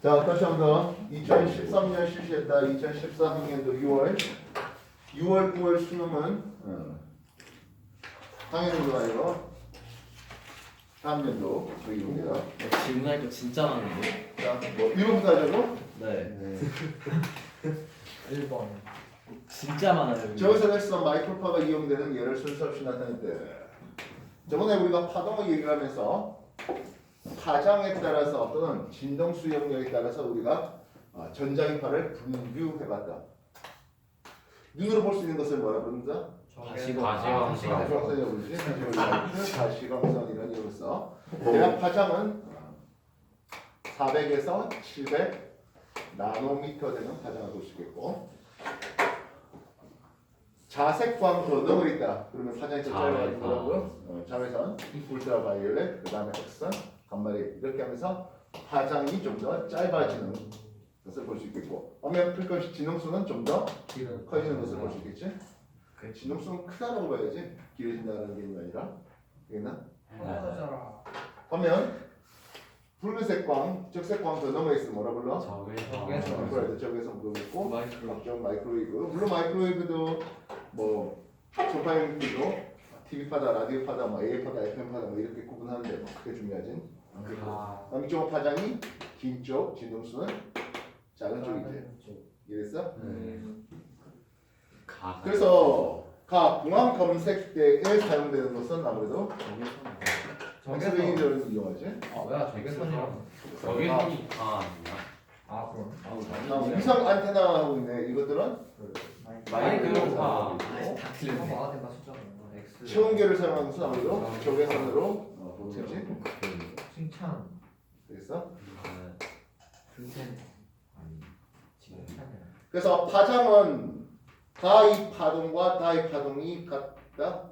자, 다시 한번 2013년 실시했다. 2014학년도 6월 9월 수능은 당연히도 아니고 다음 연도 의입니다. 질문할 거 진짜 많은데. 자, 뭐 1번부터 하자고? 네. 1번. 진짜 많아요. 저기서 냈어 마이크로파가 이용되는 예를 순서 없이 나타냈대. 저번에 우리가 파동을 얘기를 하면서 파장에 따라서 또는 진동 수용력에 따라서 우리가 전자기파를 분류해봤다. 눈으로 볼 수 있는 것을 뭐라 부른다? 가시광선이라고 그러지? 가시광선이라는 이름을 써. 대략 파장은 400에서 700 나노미터 되는 파장을 볼 수 있겠고, 자색광 더너가 있다. 그러면 파장이 더 짧아지는 거라고요. 자외선, 울트라바이올렛, 그 다음에 엑선, 감마레 이렇게 하면서 파장이 좀 더 짧아지는 것을 볼 수 있겠고, 어면 프리퀀시 진동수는 좀 더 커지는 것을 볼 수 있겠지. 진동수는 크다라고 봐야지 길어진다는 게 아니라. 되겠나? 그러면 붉은색 광, 적색 광 더 넘어 있으면 뭐라 불러? 적외선 그거고, 각종 마이크로웨이브. 물론 마이크로웨이브도 뭐 초파용기도 TV 파다, 라디오 파다, 뭐 AM 파다, FM 파다 뭐 이렇게 구분하는데 뭐 그게 중요하지. 그럼 이쪽 파장이 긴 쪽, 진동수는 작은 쪽이지. 이해됐어? 그래서 공항 검색 때에 사용되는 것은 아무래도 엑스레이를 이용하지. 뭐야 적외선이랑. 적외선이 다 아니야? 아 그럼. 위성 안테나하고 있네. 이것들은 마이크로파. 다 틀렸네. 마한테 맞췄잖아요. X. 체온계를 사용하는 것은 아무래도 적외선으로 보내지. 칭찬. 됐어? 칭찬. 아니 칭찬이야. 그래서 파장은 다이 파동과 다이 파동이 같다.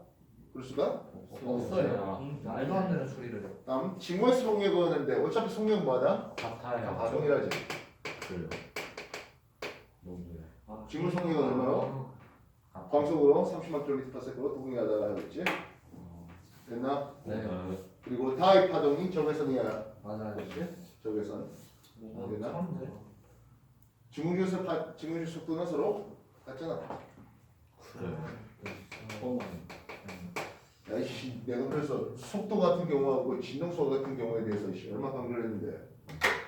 그럴 수가? 없어요. 말도 안 되는 소리를. 다음 징후의 속력은 하는데 어차피 속력 뭐다? 같아요. 파동이라지. 그래요. 너무 징후 속력은 얼마로? 광속으로 30만 km/s로 동일하다고 하겠지. 됐나? 네. 그리고 다이 파동이 적외선이야. 맞아요. 그렇지? 적외선. 됐나? 처음인데. 징후주 속도는 서로 같잖아. 야, 이씨, 내가 그래서 속도 같은 경우하고 진동속 같은 경우에 대해서 얼마나 강조를 했는데.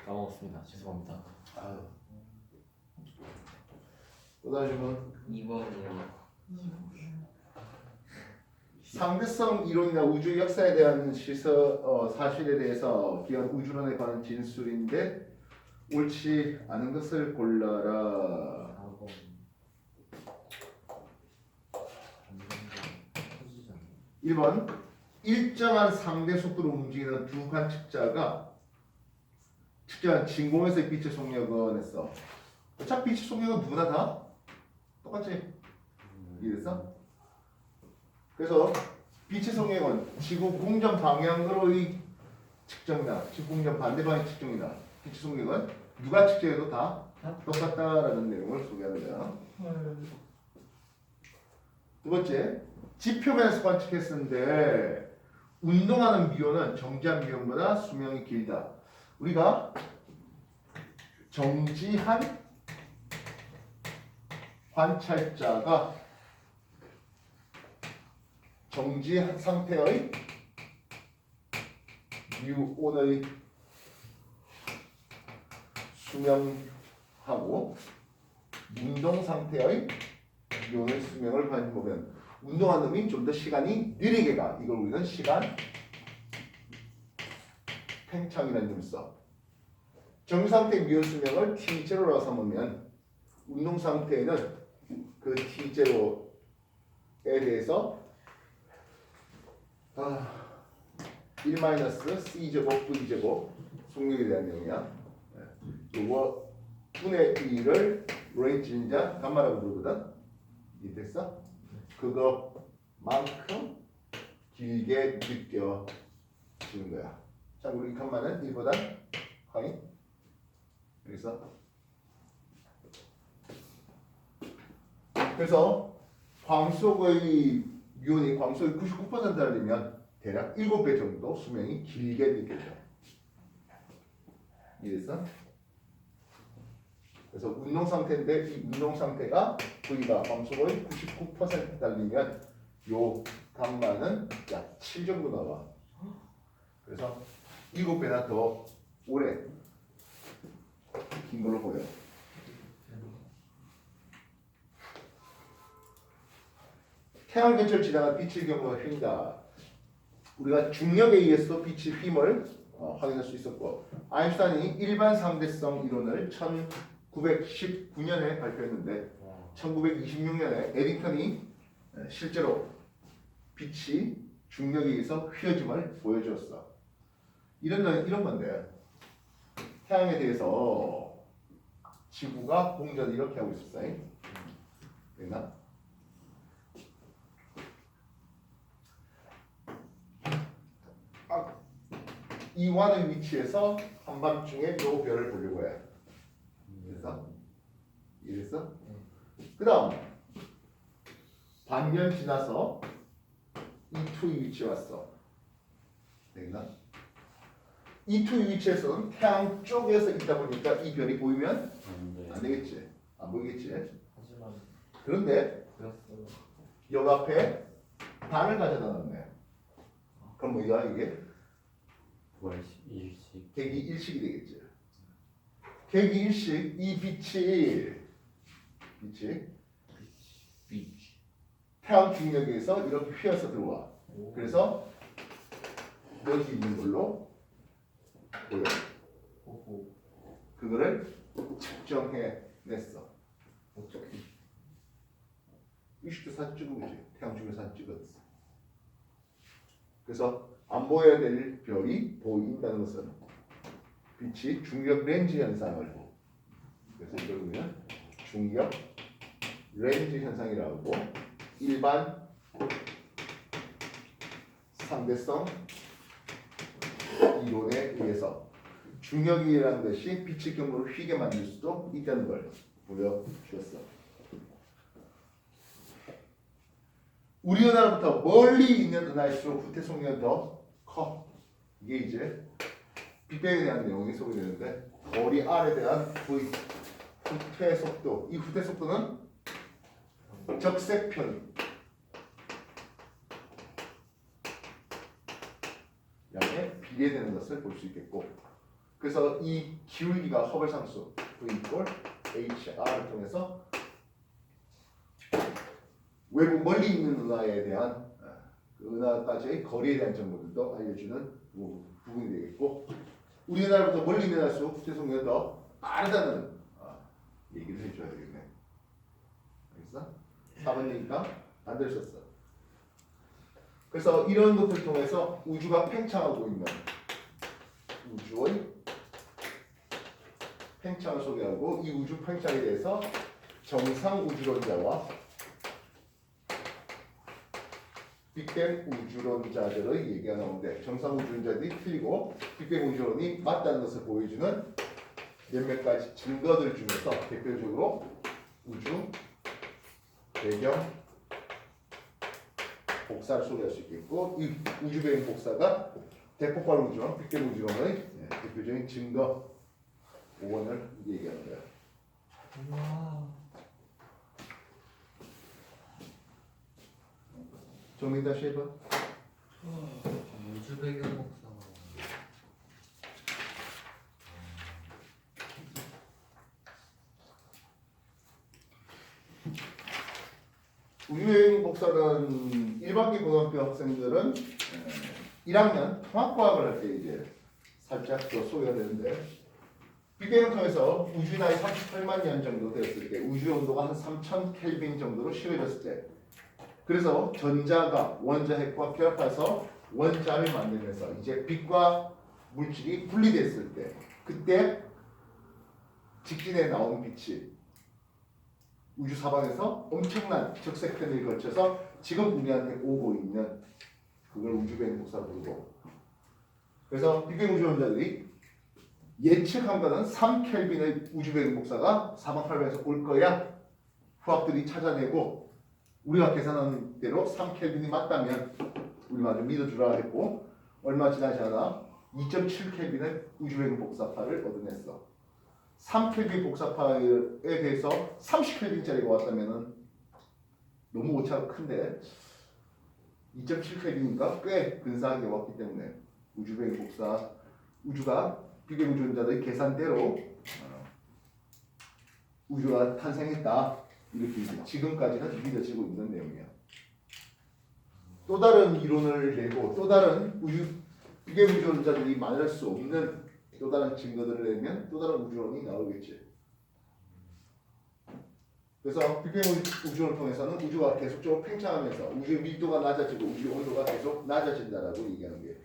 까먹었습니다. 죄송합니다. 아유. 또 다시 뭐 2번이요. 상대성 이론이나 우주 역사에 대한 사실에 대해서 기한 우주론에 관한 진술인데 옳지 않은 것을 골라라. 1번 일정한 상대 속도로 움직이는 두 관측자가 측정한 진공에서의 빛의 속력은 했어. 어차피 빛의 속력은 누구나 다 똑같지? 이해됐어? 그래서 빛의 속력은 지구 공전 방향으로의 측정이다. 지구 공전 반대 방향 측정이다. 빛의 속력은 누가 측정해도 다 똑같다라는 내용을 소개하는 거야. 두 번째, 지표면에서 관측했었는데 운동하는 미온은 정지한 미온보다 수명이 길다. 우리가 정지한 관찰자가 정지한 상태의 미온의 수명하고 운동 상태의 미온의 수명을 보면 운동한 놈이 좀 더 시간이 느리게 가. 이걸 우리는 시간 팽창이라는 이름을 써. 정지 상태의 미온 수명을 T0라고 삼으면 운동 상태에는 그 T0에 대해서 1-C 제곱 V제곱 속력에 대한 내용이야. 이거 분의 1을 레인지인자 감마라고 부르거든. 이해됐어? 그거만큼 길게 느껴지는 거야. 자, 우리 감마는 1보다 커이. 그래서 광속의 미온이 광속의 99%를 달리면 대략 7배 정도 수명이 길게 느껴져. 이해됐어? 그래서 운동 상태인데 이 운동 상태가 V가 함수거의 99% 달리면 요 감마는 약 7 정도 나와. 그래서 7배나 더 오래 긴 걸로 보여. 태양 근처를 지나간 빛의 경우가 휜다. 우리가 중력에 의해서 빛의 휜을 확인할 수 있었고, 아인슈타인이 일반 상대성 이론을 1919년에 발표했는데 1926년에 에디턴이 실제로 빛이 중력에 의해서 휘어짐을 보여주었어. 이런 건데, 태양에 대해서 지구가 공전을 이렇게 하고 있었어요. 됐나? 이 완의 위치에서 한밤중에 요 별을 보려고 해. 그래서 이랬어? 그 다음 반년 지나서 이 투의 위치에 왔어. 되겠나? 이 투의 위치에서는 태양 쪽에서 있다 보니까 이 별이 보이면 안 되겠지. 안 보이겠지. 하지만 그런데 그랬어요. 역 앞에 반을 가져다 놨네. 그럼 뭐야 이게? 부활 일식. 계기 일식이 되겠지. 계기 일식 이 빛이 태양 중력에 의해서 이렇게 휘어서 들어와. 그래서 여기 있는 걸로 보여. 오호. 그거를 측정해냈어. 어떻게? 의식도 사진 찍어보지. 태양 중력 사진 찍었어. 그래서 안 보여야 될 별이 보인다는 것은 빛이 중력 렌즈 현상을, 그래서 이걸 보면 중력 렌즈 현상이라고 하고, 일반 상대성 이론에 의해서 중력이라는 것이 빛의 경로를 휘게 만들 수도 있다는 걸 보여주었어. 우리 은하로부터 멀리 있는 은하일수록 후퇴 속력은 더 커. 이게 이제 빅뱅에 대한 내용이 소개되는데, 거리 R에 대한 V 후퇴 속도, 이 후퇴 속도는 적색 편이 양에 비례되는 것을 볼 수 있겠고, 그래서 이 기울기가 허블 상수 V 이꼴 HR을 통해서 외부 멀리 있는 은하에 대한 그 은하까지의 거리에 대한 정보들도 알려주는 부분이 되겠고, 우리 은하로부터 멀리 있는 은하일수록 후퇴 속력이 더 빠르다는 얘기를 해줘야 되겠네. 알겠어? 4번이니까 반대로 썼어. 그래서 이런 것들을 통해서 우주가 팽창하고 있는 우주의 팽창을 소개하고, 이 우주 팽창에 대해서 정상 우주론자와 빅뱅 우주론자들의 얘기가 나오는데, 정상 우주론자들이 틀리고 빅뱅 우주론이 맞다는 것을 보여주는 몇몇 가지 증거들 중에서 대표적으로 우주 배경 복사를 소개할 수 있겠고, 이 우주 배경 복사가 대폭발 우주론, 빅뱅 우주론의 대표적인 증거 5원을 얘기하는 거야. 우와. 정리 다시 해봐. 우주 배경 목사. 우주여행 복사는 일반기 고등학교 학생들은 1학년 통합과학을 할 때 이제 살짝 더 소개가 되는데, 빅뱅을 통해서 우주 나이 38만 년 정도 되었을 때, 우주의 온도가 한 3000 켈빈 정도로 식어졌을 때, 그래서 전자가 원자핵과 결합해서 원자를 만들면서 이제 빛과 물질이 분리됐을 때, 그때 직진에 나온 빛이 우주 사방에서 엄청난 적색편을 거쳐서 지금 우리한테 오고 있는, 그걸 우주배경 복사로 부르고, 그래서 빅뱅 우주론자들이 예측한 거는 3켈빈의 우주배경 복사가 사방 팔방에서 올 거야. 후학들이 찾아내고 우리가 계산한 대로 3켈빈이 맞다면 우리 마저 믿어주라 했고, 얼마 지나지 않아 2.7켈빈의 우주배경 복사파를 얻어냈어. 3켈빈 복사파일에 대해서 30켈빈짜리가 왔다면은 너무 오차가 큰데 2.7켈빈이니까 꽤 근사하게 왔기 때문에 우주배기 복사 우주가 비계우주론자들의 계산대로 우주가 탄생했다 이렇게 이제 지금까지는 믿어지고 있는 내용이야. 또 다른 이론을 내고 또 다른 비계우주론자들이 말할 수 없는 또 다른 증거들을 내면 또 다른 우주론이 나오겠지. 그래서 비계우주론을 통해서는 우주가 계속적으로 팽창하면서 우주의 밀도가 낮아지고 우주의 온도가 계속 낮아진다라고 얘기하는 게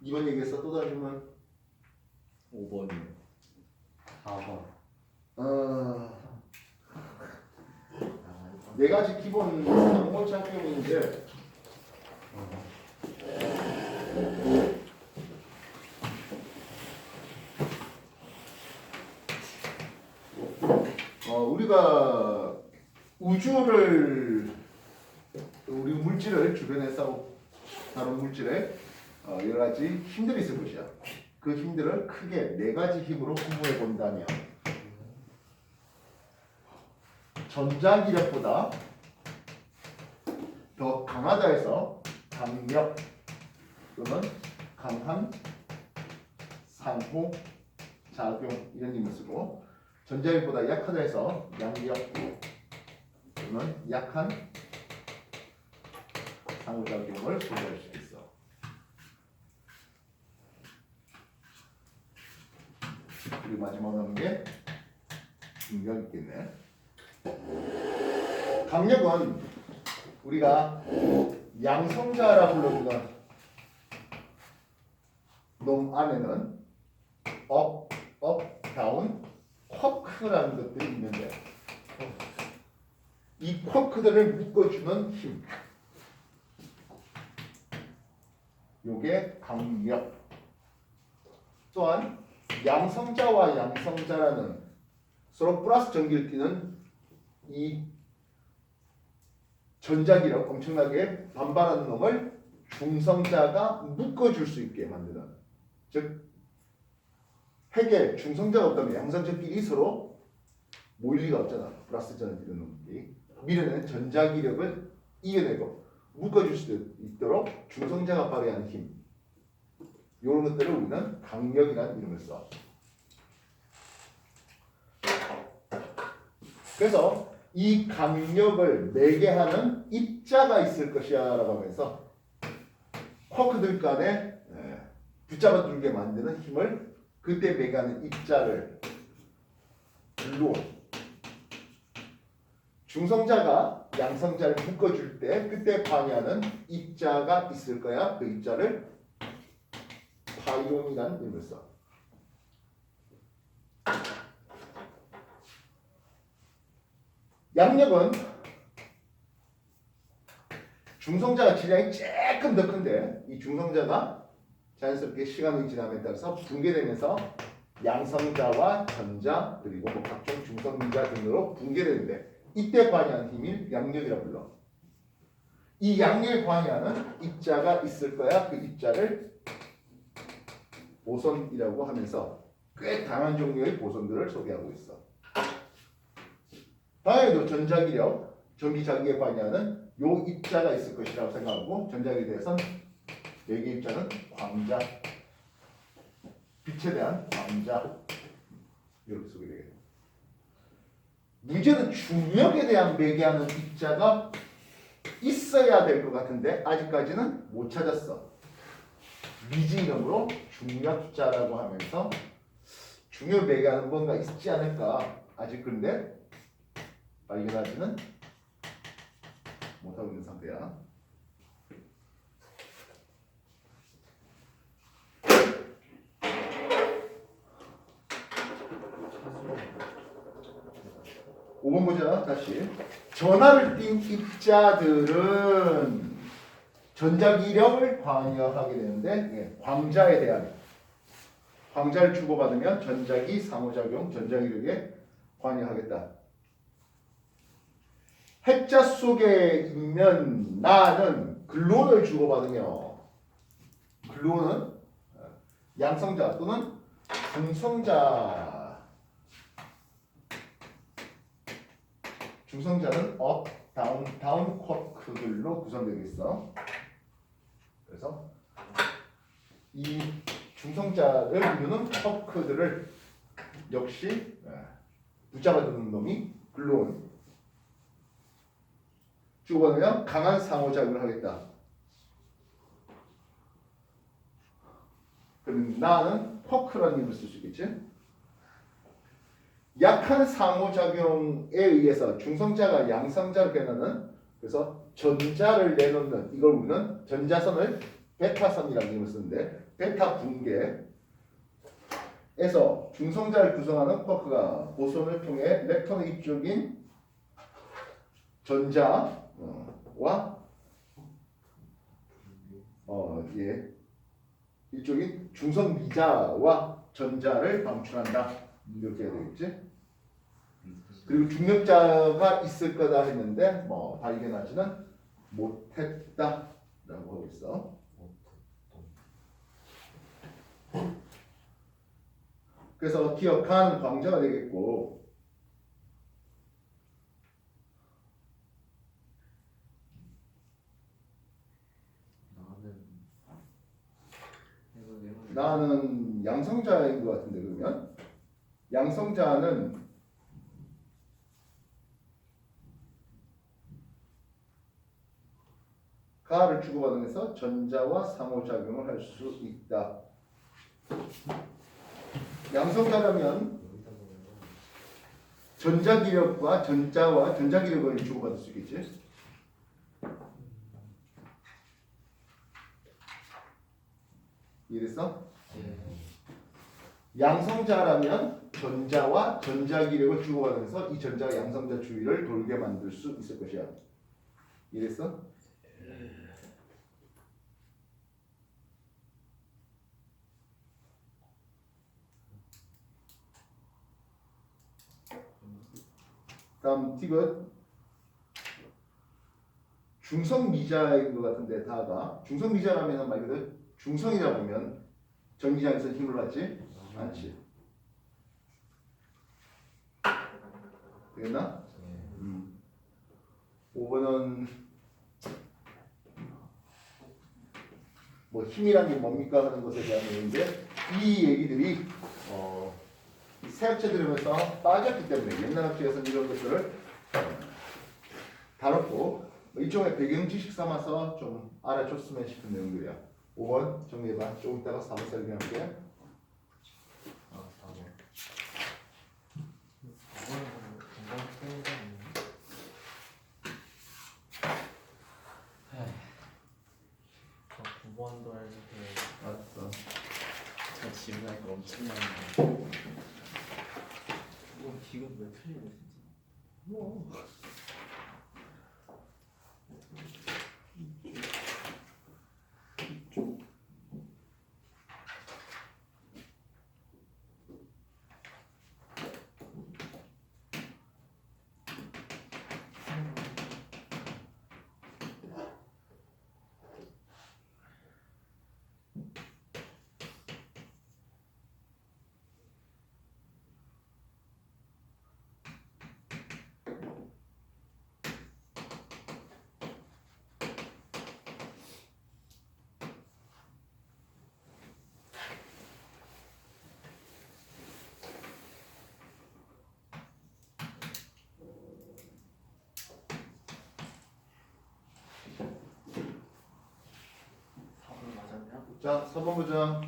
이번 얘기에서 또 다른 질문 5번이요. 4번. 네 가지 기본 상호 작용인데 우리가 우주를 우리 물질을 주변에서 다른 물질에 여러 가지 힘들이 있을 것이야. 그 힘들을 크게 네 가지 힘으로 구분해 본다면 전자기력보다 더 강하다 해서 강력 또는 강한 상호 작용 이런 의미를 쓰고 전자기력보다 약하다 해서 양력 또는 약한 상호작용을 소개할 수 있어. 그리고 마지막으로 하는 게 중요한 게 있겠네. 강력은 우리가 양성자라 불러주는 놈 안에는 업, 다운, 쿼크라는 것들이 있는데 이 쿼크들을 묶어주는 힘 요게 강력. 또한 양성자와 양성자라는 서로 플러스 전기를 띠는 이 전자기력 엄청나게 반발하는 놈을 중성자가 묶어줄 수 있게 만드는 즉 핵에 중성자가 없다면 양성자끼리 서로 모일 리가 없잖아. 플러스 전을 띠는 놈들이 밀어내는 전자기력을 이겨내고 묶어줄 수 있도록 중성자가 발휘하는 힘 이런 것들을 우리는 강력이라는 이름을 써. 그래서 이 강력을 매개하는 입자가 있을 것이야 라고 하면서 쿼크들 간에 붙잡아 두게 만드는 힘을 그때 매개하는 입자를 글루온 중성자가 양성자를 묶어줄 때 그때 관여하는 입자가 있을 거야. 그 입자를 파이온이라는 이름을 써. 양력은 중성자가 질량이 조금 더 큰데 이 중성자가 자연스럽게 시간이 지남에 따라서 붕괴되면서 양성자와 전자 그리고 뭐 각종 중성자 등으로 붕괴되는데 이때 관여하는 힘을 양력이라 불러. 이 양력에 관여하는 입자가 있을 거야. 그 입자를 보손이라고 하면서 꽤 다양한 종류의 보손들을 소개하고 있어. 다행히도 전자기력, 전기자기에 관여하는 요 입자가 있을 것이라고 생각하고 전자기에 대해서는 여기 입자는 광자, 빛에 대한 광자 이렇게 소개되겠다. 문제는 중력에 대한 매개하는 입자가 있어야 될 것 같은데 아직까지는 못 찾았어. 미지 이름으로 중력자라고 하면서 중력을 매개하는 뭔가 있지 않을까. 아직 그런데 발견하지는 못하고 있는 상태야. 오 번 보자. 다시 전하를 띈 입자들은 전자기력을 관여하게 되는데 광자에 대한 광자를 주고받으면 전자기 상호작용, 전자기력에 관여하겠다. 핵자 속에 있는 나는 글루온을 주고받으며 글루온은 양성자 또는 중성자. 중성자는 업, 다운 쿼크들로 구성되어 있어. 그래서 이 중성자를 이루는 쿼크들을 역시 붙잡아두는 놈이 글루온. 주어는 강한 상호작용을 하겠다. 그럼 나는 쿼크라는 이름을 쓸 수 있겠지? 약한 상호작용에 의해서 중성자가 양성자를 변하는, 그래서 전자를 내놓는, 이걸 우리는 전자선을 베타선이라는 이름을 쓰는데, 베타 붕괴에서 중성자를 구성하는 쿼크가 보손을 통해 렉턴 이쪽인 전자와 이쪽인 중성 미자와 전자를 방출한다. 이렇게 해야 되겠지? 그리고 중력자가 있을 거다 했는데 뭐 발견하지는 못했다라고 하고 있어. 그래서 기억한 광자가 되겠고, 나는 양성자인 것 같은데, 그러면 양성자는 가를 주고받으면서 전자와 상호작용을 할 수 있다. 양성자라면 전자기력과 전자와 전자기력을 주고받을 수 있겠지. 이해됐어? 양성자라면 전자와 전자기력을 주고받으면서 이 전자가 양성자 주위를 돌게 만들 수 있을 것이야. 이해됐어? 다음 팁은 중성미자인 것 같은데, 다가 중성미자라면 말 그대로 중성이다 보면 전기장에서 힘을 받지 않지. 되겠나? 5번은 뭐 힘이란 게 뭡니까 하는 것에 대한 내용인데, 이 얘기들이 새학체 들으면서 빠졌기 때문에 옛날 학교에서는 이런 것들을 다뤘고, 일종의 배경 지식 삼아서 좀 알아줬으면 싶은 내용들이야. 5번 정리해봐. 조금 이따가 4번 설명할게. 저 9번도 해주세요. 알았어. 저 질문하니까 엄청 많은데. 이거 지금 왜 틀리고 진짜? 자, 4번 보자.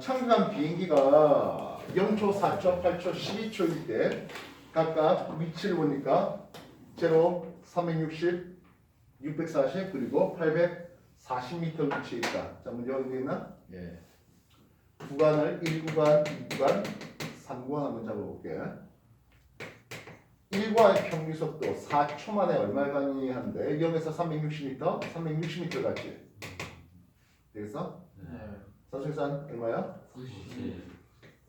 청간 비행기가 0초, 4초, 8초, 12초일 때 각각 위치를 보니까 0, 360, 640 그리고 840m 위치에 있다. 자, 문제 어디 있나? 예. 구간을 1구간, 2구간, 3구간 한번 잡아볼게. 1구간의 평균 속도 4초 만에 얼마간이 한데 0에서 360m, 360m 같지? 되겠어? 네. 산술산 얼마야?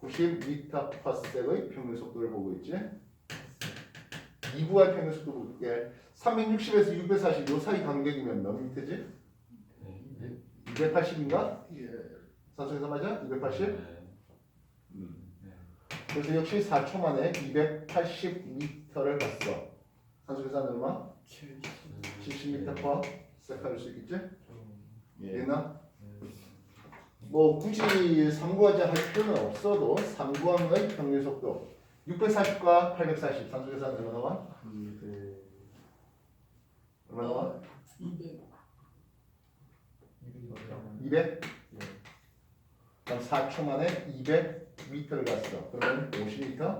90m/s의 평균 속도를 보고 있지? 2구간 평균 속도 볼게. 360에서 640 요 사이 간격이면 몇 미터지? 200m? 280인가? 산속에서 맞아? 280? 그래서 역시 4초 만에 280m를 갔어. 산속에서 하는 얼마? 70m per second 할수 있겠지? 됐나? 뭐 굳이 상구하자 할 필요는 없어도 상구함의 평균 속도 640과 840 산속에서 하는 얼마 나와? 얼마 나와? 200? 그럼 4초 만에 200m를 갔어. 그러면 50m?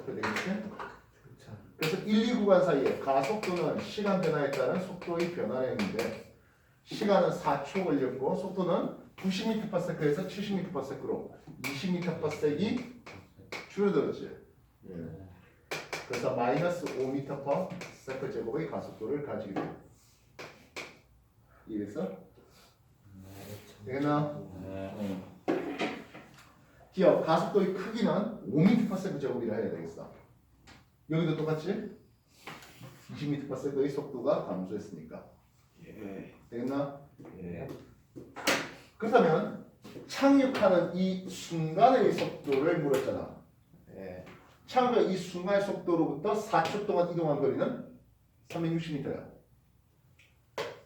되겠지? 그래서 1, 2 구간 사이에 가속도는 시간 변화에 따른 속도의 변화를 했는데 시간은 4초 걸렸고 속도는 90m/s에서 70m/s로 20m/s이 줄어들었지. 그래서 마이너스 5m/s 제곱의 가속도를 가지게 돼. 이해됐어? 되겠나? 기억 가속도의 크기는 5m/s 제곱이라 해야 되겠어. 여기도 똑같이 20m/s의 속도가 감소했으니까. 되겠나? 그렇다면 착륙하는 이 순간의 속도를 물었잖아. 착륙의 이 순간의 속도로부터 4초 동안 이동한 거리는 360m야.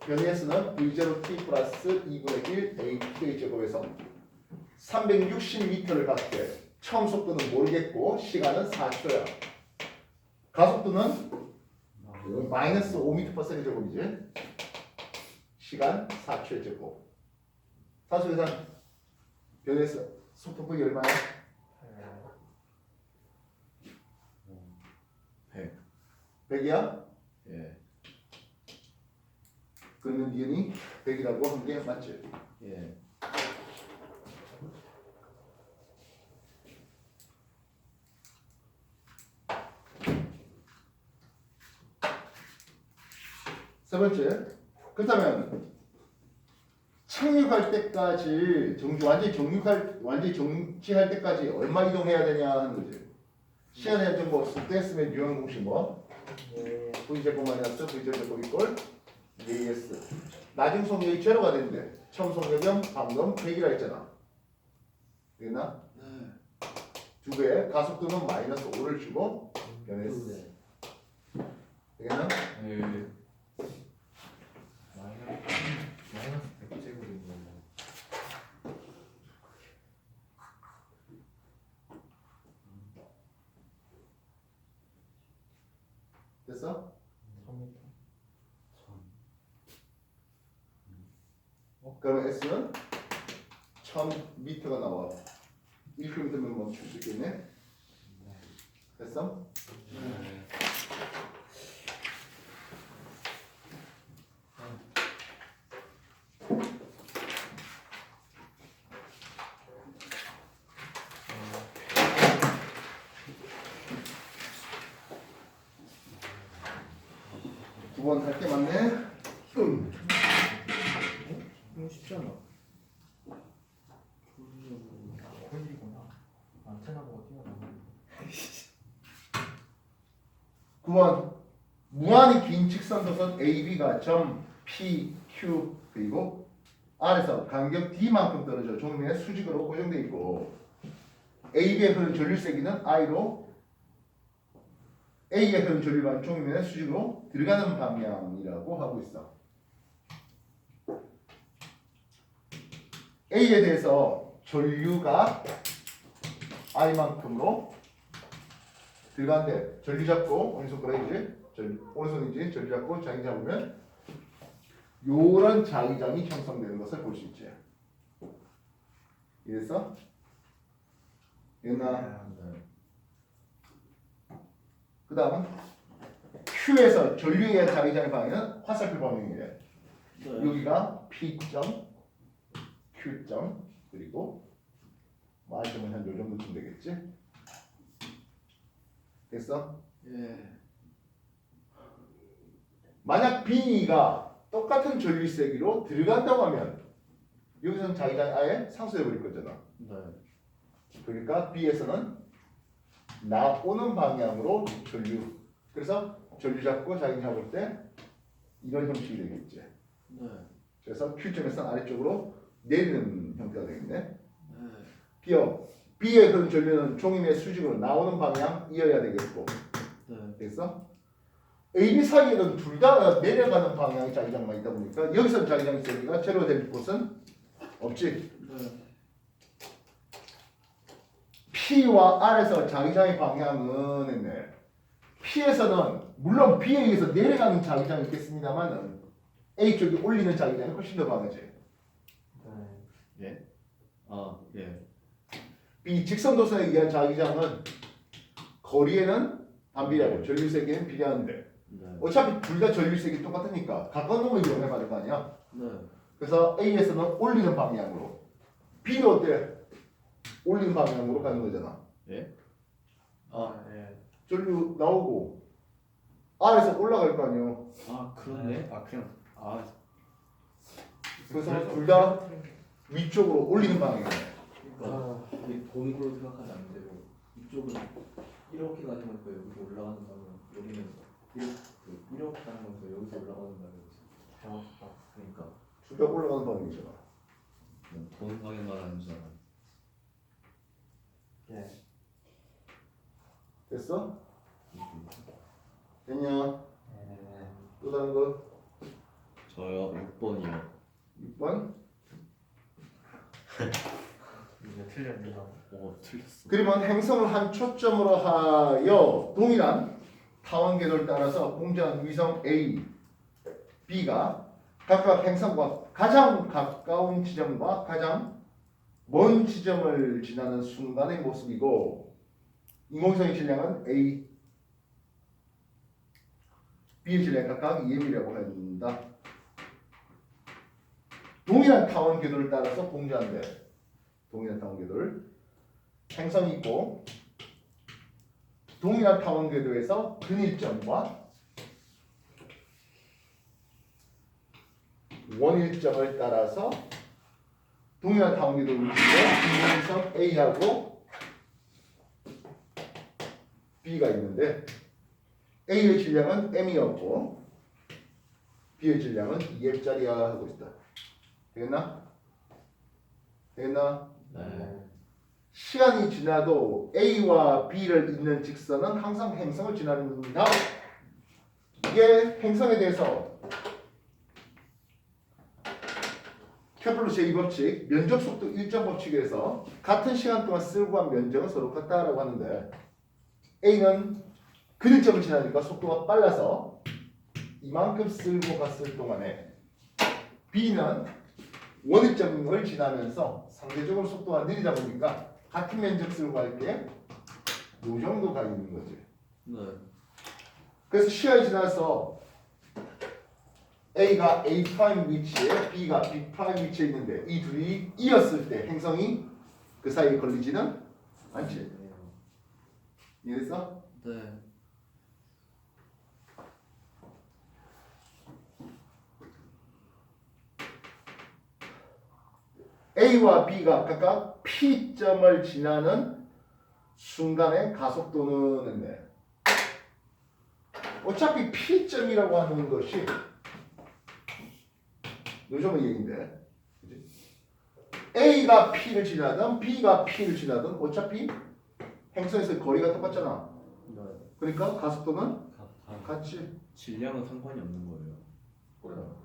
변의에서는 V0t 플러스 2분의 1 AT의 제곱에서 360m를 갔대. 처음 속도는 모르겠고 시간은 4초야. 가속도는 마이너스 5m/s 제곱이지. 시간 4초의 제곱. 산소계산 변해서 속도 V 얼마야? 100이야? 그러면 니은이 100이라고 한 게 맞지? 세 번째, 그렇다면 착륙할 때까지 완전히 정지할 때까지 얼마 이동해야 되냐 하는 거지. 시간에 대한 정보 없을 때 쓰면 유형 공식 뭐? V 제곱 마이너스 V 제곱 이꼴 AS. 나중 속력이 제로가 되는데 처음 속력은 방금 100이라 했잖아. 되겠나? 두 배. 가속도는 마이너스 5를 주고 변했어. 되겠나? 마이너스 100제곱이면 됐어? 1000m. 그러면 S는 1000m가 나와. 1km면 멈출 수 있겠네? 됐어? 두 번 할 게 많네. 이거 쉽지 않아. 홀리구나. 안테나 보고 뛰어나가는 9번 무한히 긴 직선도선 AB가 점 P, Q 그리고 R에서 간격 D만큼 떨어져 종면에 수직으로 고정되어 있고 AB의 흐르는 전류 세기는 I로 A의 흐르는 전류가 종면에 수직으로 들어가는 방향이라고 하고 있어. A에 대해서 전류가 I만큼으로 들어가는데 전류 잡고 오른손 끌어야지. 오른손인지 전류 잡고 자기 잡으면 요런 자기장이 형성되는 것을 볼 수 있지. 이해됐어? 됐나? 그 다음 Q에서 전류에 의한 자기장의 방향은 화살표 방향이래. 여기가 P점, Q점 그리고 Y점은 한 요 정도쯤 되겠지? 됐어? 만약 B가 똑같은 전류 세기로 들어간다고 하면 여기서는 자기장이 아예 상쇄돼 버릴 거잖아. 그러니까 B에서는 나오는 방향으로 전류. 그래서 전류 잡고 자기 잡을 때 이런 형식이 되겠지. 그래서 Q점에서 아래쪽으로 내리는 형태가 되겠네. 네. B요. B의 그런 전류는 종임의 수직으로 나오는 방향이어야 되겠고. 네. 됐어? A, B 사이에는 둘 다 내려가는 방향의 자기장만 있다 보니까 여기서 자기장이 있으니까 제로될 곳은 없지. 네. P와 R에서 자기장의 방향은 있네. P에서는 물론 B에 의해서 내려가는 자기장이 있겠습니다만 A 쪽이 올리는 자기장이 훨씬 더 강하지. 네. 아, 예. B 직선도선에 의한 자기장은 거리에는 반비례하고 전류세기는 비례하는데 네. 어차피 둘 다 전류색이 똑같으니까 가까운 놈을 이용해 받을 거 아니야. 네. 그래서 A에서는 올리는 방향으로, B는 어때? 올리는 방향으로 가는 거잖아. 예? 아, 예. 전류 나오고 R에서 올라갈 거 아니야. 아, 그렇네. 아, 그냥 그래서 둘 다 위쪽으로 올리는 방향이네. 그러니까 이게 도는 걸로 생각하면 안 되고 이쪽은 이렇게 가는 거니까 여기서 올라가는 방향, 여기는 이렇게 가는 거니까 여기서 올라가는 방향이지. 정확하다. 그러니까 둘 다 올라가는 방향이잖아. 도는 방향 말하는 줄 알아. 예. 됐어? 됐냐? 예. 또 다른 거? 저요 6번이요. 6번? 이제 틀렸네요. 틀렸어. 그러면 행성을 한 초점으로 하여 동일한 타원 궤도를 따라서 공전한 위성 A, B가 각각 행성과 가장 가까운 지점과 가장 먼 지점을 지나는 순간의 모습이고 인공위성의 질량은 A, B의 질량 각각 2m이라고 한다. 동일한 타원 궤도를 따라서 공전한대. 동일한 타원 궤도를 행성이 있고 동일한 타원 궤도에서 근일점과 원일점을 따라서 동일한 타원 궤도 위치에 인공위성 A하고 B가 있는데 A의 질량은 m이었고 B의 질량은 2m짜리야 하고 있다. 되겠나? 되겠나? 네. 시간이 지나도 A와 B를 잇는 직선은 항상 행성을 지납니다. 이게 행성에 대해서 케플러 제2법칙 면적 속도 일정 법칙에서 같은 시간 동안 쓸고 한 면적은 서로 같다라고 하는데 A는 근일점을 지나니까 속도가 빨라서 이만큼 쓸고 갔을 동안에 B는 원일점을 지나면서 상대적으로 속도가 느리다 보니까 같은 면적 쓸고 갈 때 요 정도 가 있는 거지. 네. 그래서 시간이 지나서 A가 A 프라임 위치에 B가 B 프라임 위치에 있는데 이 둘이 이었을 때 행성이 그 사이에 걸리지는 않지. 이해됐어? 네. A와 B가 각각 P점을 지나는 순간의 가속도는 네. 어차피 P점이라고 하는 것이 요즘의 얘기인데 그치? A가 P를 지나든 B가 P를 지나든 어차피 행성에서 거리가 똑같잖아. 네. 그러니까 가속도는 다 같이. 질량은 상관이 없는 거예요.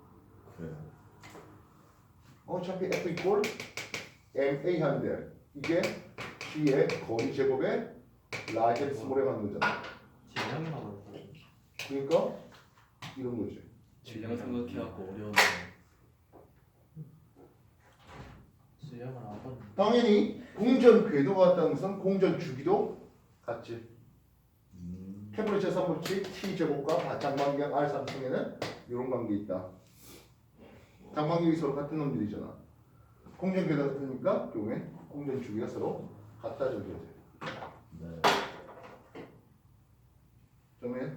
그래요. 어차피 F 이꼴 MA 하는데 이게 G의 거리 제곱에 라지 스몰에 가는 거잖아. 질량이 나와요. 그러니까 이런 거지. 질량 생각해갖고 어려운데. 질량은 안 봤는데. 당연히 공전 궤도가 같다는 것은 공전 주기도 같지. 케플러 제3법칙 T 제곱과 장방경 R 삼성에는 이런 관계 있다. 장방경이 서로 같은 놈들이잖아. 공전 궤도 같으니까 결국엔 공전 주기가 서로 같다는 거지. 네. 정해.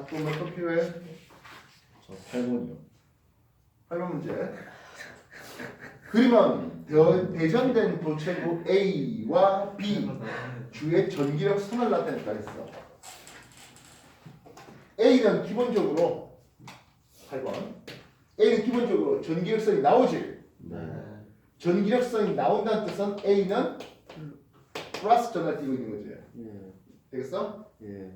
자, 또 몇 번 필요해? 저 8번이요. 8번 문제. 그림은 대전된 도체구 A와 B 주의 전기력 선을 나타냈다 했어. A는 기본적으로 8번. A는 기본적으로 전기력선이 나오지. 네. 전기력선이 나온다는 뜻은 A는 플러스 전을 띄고 있는 거지. 예. 되겠어? 예.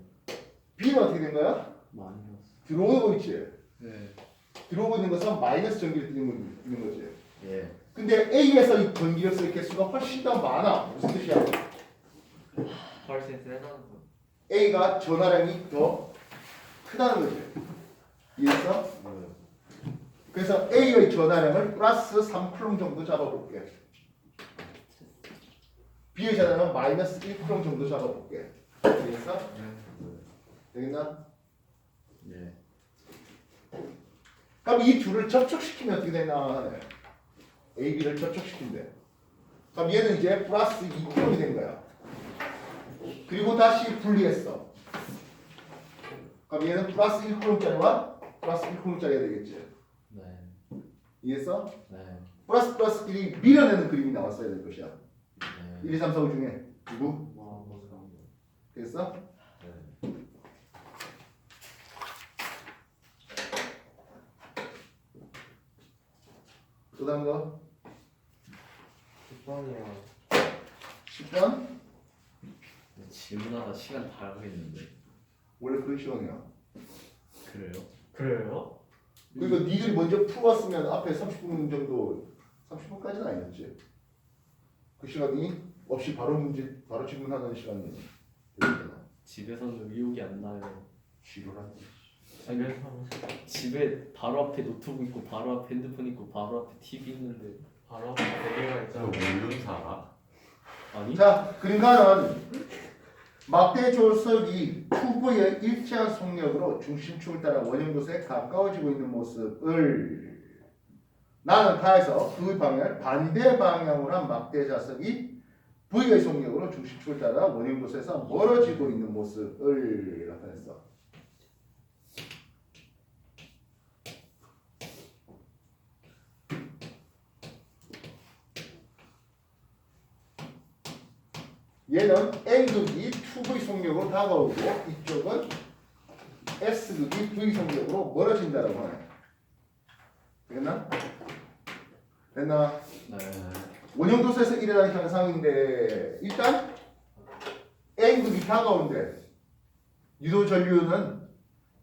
B는 어떻게 된 거야? 마이너스. 들어오고 있지. 네. 들어오고 있는 것은 마이너스 전기를 띄는 거지. 예. 근데 A에서 이 전기력선의 개수가 훨씬 더 많아. 무슨 뜻이야? 훨씬 세다는 거. A가 전화량이 더 크다는 거지. 이해했어? 네. 그래서 A의 전화량을 플러스 3쿨롬 정도 잡아볼게. B의 전화량은 마이너스 1쿨롬 정도 잡아볼게. 이해했어? 되겠나? 예. 그럼 이 둘을 접촉시키면 어떻게 되나 하네. A, B를 접촉시킨대. 그럼 얘는 이제 플러스 2쿨롬이 된 거야. 그리고 다시 분리했어. 그럼 얘는 플러스 1쿨롬짜리와 플러스 1쿨롬짜리가 되겠지. 네. 이해했어? 네. 플러스끼리 밀어내는 그림이 나왔어야 될 것이야. 네. 1, 2, 3, 4, 5 중에 누구? 와 무슨 됐어? 네. 또 다른 거? 10번이야. 10번? 질문하다 시간 다 가겠는데. 원래 그런 시간이야. 그래요? 그래요? 그러니까 니들이 먼저 풀었으면 앞에 30분 정도 30분까지는 아니었지. 그 시간이 없이 바로 문제 바로 질문하는 시간이 되잖아. 집에서는 의욕이 안 나요. 지루하지. 집에서 집에 바로 앞에 노트북 있고 바로 앞에 핸드폰 있고 바로 앞에 TV 있는데. 바로 앞에 대게가 저 있잖아. 물론 살아? 아니? 자, 그림가는 막대 조석이 튜브의 일정한 속력으로 중심축을 따라 원형도서에 가까워지고 있는 모습을 나는 가에서 그 방향을 반대 방향으로 한 막대 자석이 V의 속력으로 중심축을 따라 원형도서에서 멀어지고 있는 모습을 나타냈어. 얘는 N극이 2V 속력으로 다가오고 이쪽은 S극이 V 속력으로 멀어진다라고 하네. 되겠나? 됐나? 네. 원형도서에서 일어나는 현상인데 일단 N극이 다가오는데 유도전류는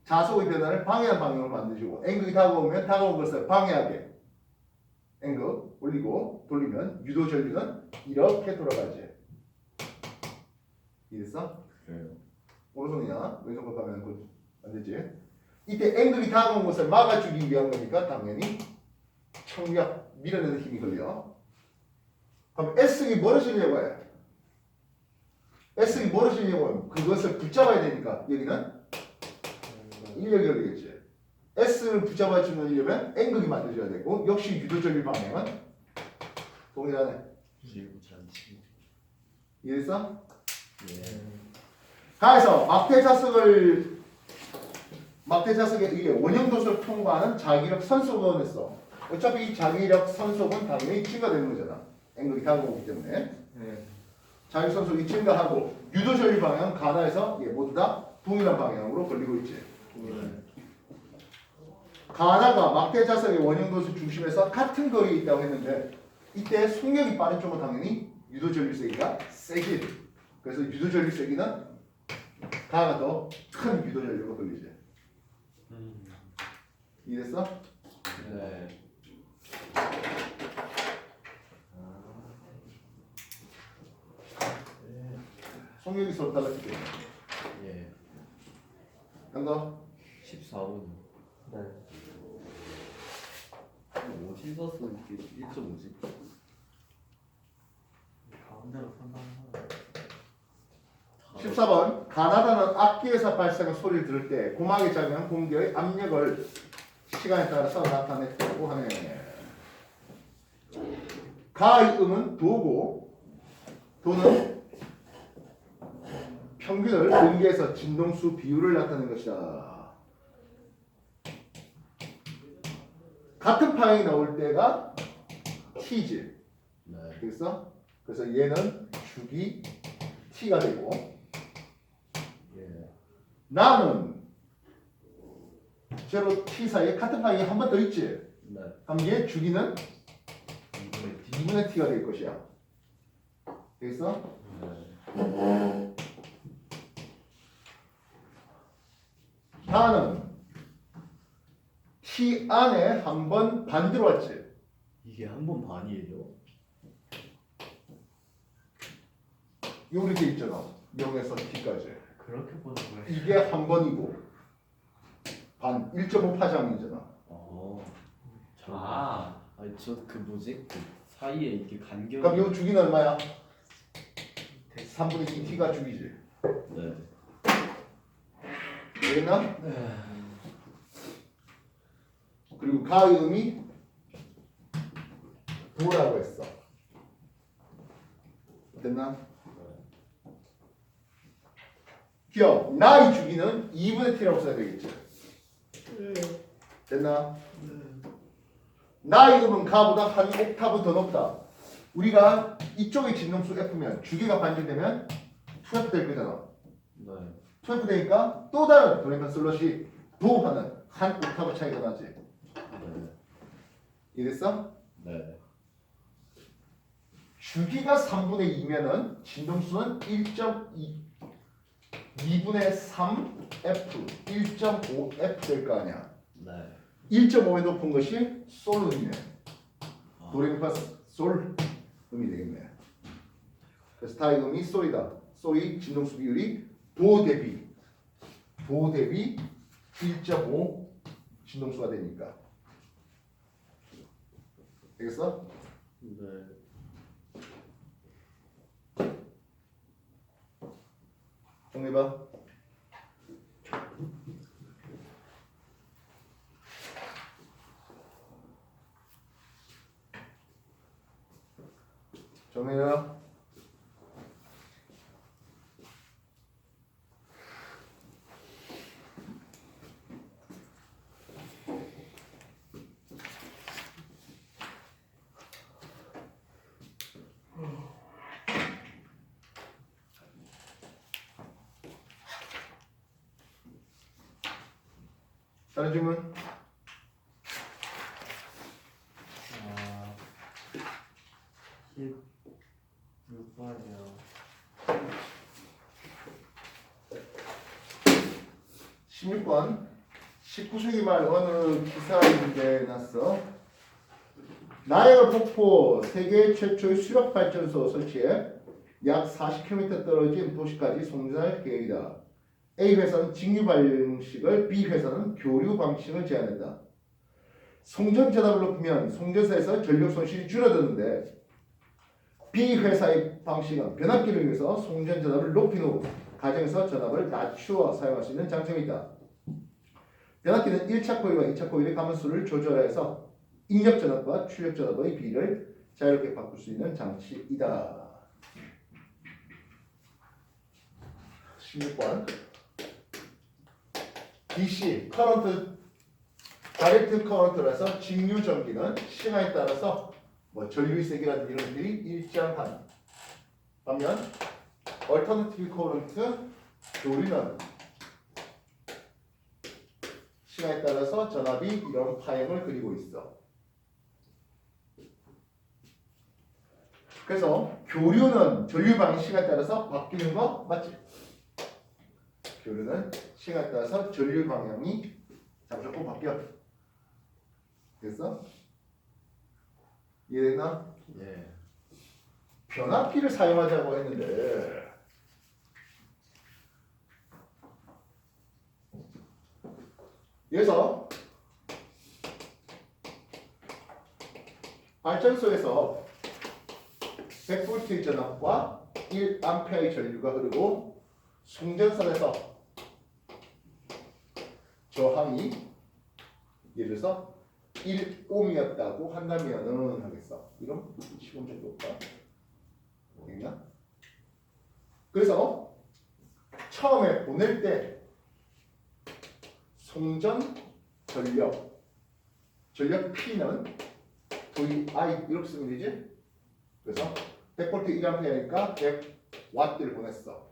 자석의 변화를 방해한 방향으로 만들어주고 N극이 다가오면 다가온 것을 방해하게 N극 올리고 돌리면 유도전류는 이렇게 돌아가지. 이해했어? 그래요. 오른손이나 왼손 가면 안 되지. 이때 N극이 다가온 것을 막아주기 위한 거니까 당연히 청력 밀어내는 힘이 걸려. 그럼 S극이 멀어지려고 해. S극이 멀어지려고 하면 그것을 붙잡아야 되니까 여기는 인력이 걸리겠지. S를 붙잡아주려면 N극이 만들어져야 되고 역시 유도전류 방향은 동일하네. 지우지 않지. 이해했어? 예. 가에서 막대 자석에 의해 원형도서를 통과하는 자기력 선속은 했어. 어차피 이 자기력 선속은 당연히 증가되는 거잖아. N극이 다가오기 때문에. 네. 자기력 선속이 증가하고 유도전류 방향은 가나에서 모두 다 동일한 방향으로 걸리고 있지. 가나가 막대 자석의 원형도서 중심에서 같은 거리에 있다고 했는데 이때 속력이 빠른 쪽은 당연히 유도전류 세기가 세지. 그래서 유도전류 세기는 가가 더 큰 유도전류가 걸리지. 이해됐어? 네. 속력이 서로 달랐기 때문에. 예. 한거 14분. 네. 어디서 써 이게 1.5지? 가운데로 선다는 거. 14번 가나다는 악기에서 발생한 소리를 들을 때 고막에 작용한 공기의 압력을 시간에 따라서 나타냈다고 하네. 가의 음은 도고 도는 평균을 공기에서 진동수 비율을 나타낸 것이다. 같은 파형이 나올 때가 t지. 네. 되겠어? 그래서 얘는 주기 t가 되고 예. 나는 제로 t 사이에 같은 파형이 한 번 더 있지. 네. 그럼 얘 주기는 2분의 t. 2분의 t가 될 것이야. 되겠어? 네. 나는 t 안에 한 번 반 들어왔지. 이게 한 번 반이에요? 요리 돼 있잖아. 0에서 t까지. 그렇게 보는 거예요. 이게 한 번이고 반 1.5 파장이잖아. 아. 아니 저 그 뭐지? 그 사이에 이렇게 간격이. 그럼 요 주기는 얼마야? 3분의 2 t가 주기지. 네. 되겠나? 네. 그리고 가음이 도라고 했어. 됐나? 기억. 나의 주기는 2분의 t라고 써야 되겠지. 됐나? 나의 음은 가보다 한 옥타브 더 높다. 우리가 이쪽의 진동수 F면 주기가 반전되면 2F 될 거잖아. 네. 2F 되니까 또 다른 도레미 슬롯이 도하는 한 옥타브 차이가 나지. 네. 이해됐어? 네. 주기가 3분의 2면은 진동수는 1.2 2분의 3F 1.5F 될 거 아니야. 네. 1.5에 높은 것이 솔 음이네. 아. 도레미파 솔 음이 되겠네. 그래서 타의 음이 솔이다. 솔이 진동수 비율이 도 대비 1.5 진동수가 되니까. 되겠어? 네. 정리봐. 정리해라. 다른 질문? 아, 16번이요. 16번 19세기 말 어느 기사인데 났어. 나이아가라 폭포 세계 최초의 수력 발전소 설치에 약 40km 떨어진 도시까지 송전할 계획이다. A 회사는 직류 방식을, B 회사는 교류 방식을 제안했다. 송전 전압을 높이면 송전사에서 전력 손실이 줄어드는데 B 회사의 방식은 변압기를 이용해서 송전 전압을 높인 후 가정에서 전압을 낮추어 사용할 수 있는 장점이 있다. 변압기는 1차 코일과 2차 코일의 가만수를 조절해서 인력 전압과 출력 전압의 비를 자유롭게 바꿀 수 있는 장치이다. 16번 DC, 커런트, 다이렉트 커런트라서 직류 전기는 시간에 따라서 뭐 전류의 세기라든지 이런 것들이 일정한 반면 얼터너티브 커런트, 교류는 시간에 따라서 전압이 이런 파형을 그리고 있어. 그래서 교류는 전류 방식 시간에 따라서 바뀌는 거 맞지? 교류는 시간에 따라서 전류 방향이 무조건 바뀌어. 됐어? 이해됐나? 예. 변압기를 사용하자고 했는데 여기서 발전소에서 100V의 전압과 1A의 전류가 흐르고 송전선에서 저항이 예를 들어서 1옴이었다고 한다면은 하겠어. 이건 시공 정도 없다. 되겠나? 그래서 처음에 보낼 때 송전 전력 전력 P는 VI 이렇게 쓰면 되지? 그래서 100V 1A니까 100W를 보냈어.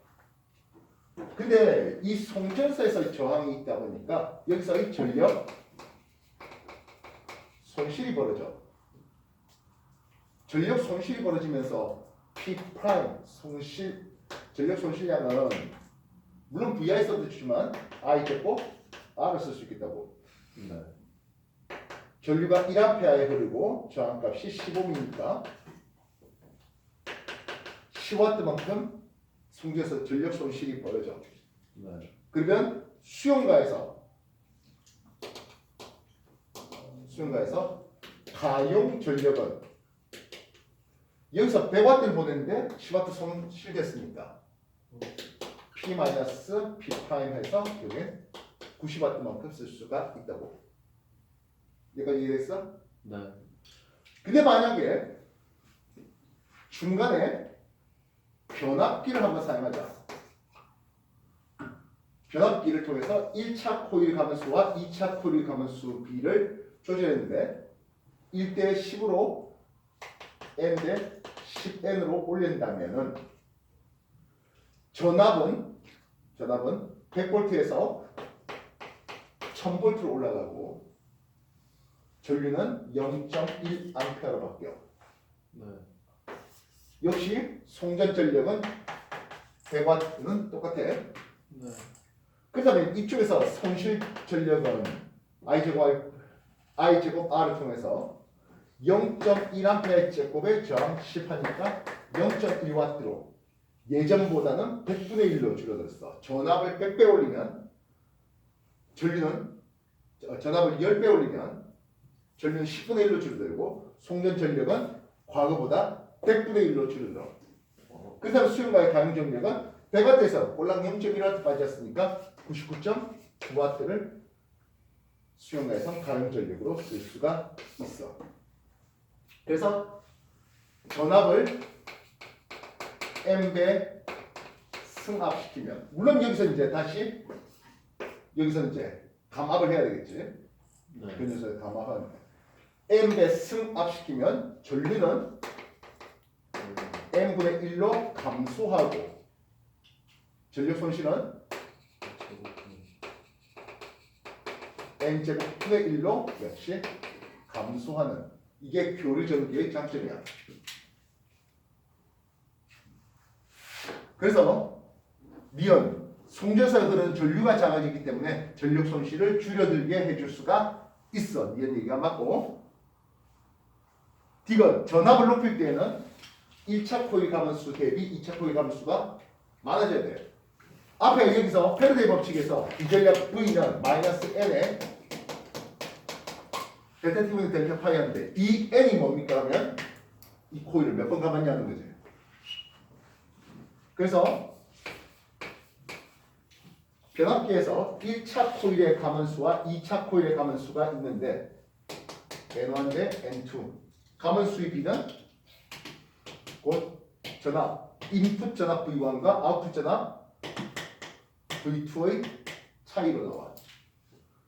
근데 이 송전소에서 저항이 있다 보니까 여기서의 전력 손실이 벌어져. 전력 손실이 벌어지면서 P 프라임 손실 전력 손실량은 물론 VI 써도 주지만 I 제곱 R을 쓸 수 있겠다고. 네. 전류가 1A에 흐르고 저항값이 15미니까 10W만큼 송전에서 전력 손실이 벌어져. 네. 그러면 수용가에서 가용 전력은 여기서 100W를 보냈는데 10W 손실됐으니까 P-P' 해서 여기 90W만큼 쓸 수가 있다고. 여기까지 이해됐어? 네. 근데 만약에 중간에 변압기를 한번 사용하자. 변압기를 통해서 1차 코일 가면수와 2차 코일 가면수 B를 조절했는데 1대 10으로 N 대 10N으로 올린다면은 전압은 100V에서 1000V로 올라가고 전류는 0.1A로 바뀌어. 네. 역시 송전 전력은 100W는 똑같아. 네. 그 다음에 이쪽에서 손실 전력은 I 제곱 R을 통해서 0.1A 제곱의 저항 10하니까 0.1W로 예전보다는 100분의 1로 줄어들었어. 전압을 100배 올리면 전압을 10배 올리면 전류는 10분의 1로 줄어들고 송전 전력은 과거보다 100분의 1로 줄어들어. 그 다음 수용가의 가용 전력은 100W에서 꼴랑 0.1W 빠졌으니까 99.9W를 수용가에서 가용 전력으로 쓸 수가 있어. 그래서 전압을 M배 승압시키면 물론 여기서 이제 다시 감압을 해야 되겠지. 네. 그 녀석의 감압은 M배 승압시키면 전류는 M분의 1로 감소하고 전력 손실은 N제곱분의 1로 역시 감소하는 이게 교류 전기의 장점이야. 그래서 니은 송전소에 흐르는 전류가 작아지기 때문에 전력 손실을 줄여들게 해줄 수가 있어. 니은 얘기가 맞고 D건 전압을 높일 때에는 1차 코일 가만수 대비 2차 코일 가만수가 많아져야 돼. 앞에 여기서 패러데이 법칙에서 비전력 V는 마이너스 N에 델타 T분의 델타 파이 하는데 이 N이 뭡니까 하면 이 코일을 몇 번 감았냐는 거지. 그래서 변압기에서 1차 코일의 가만수와 2차 코일의 가만수가 있는데 N1 대 N2 가만수의 비는 곧 전압 인풋 전압 V1과 아웃풋 전압 V2의 차이로 나와.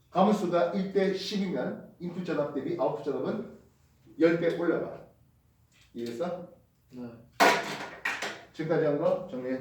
가만수가 1대 10이면 인풋 전압 대비 아웃풋 전압은 10배 올라가. 이해했어? 네. 지금까지 한 거 정리해.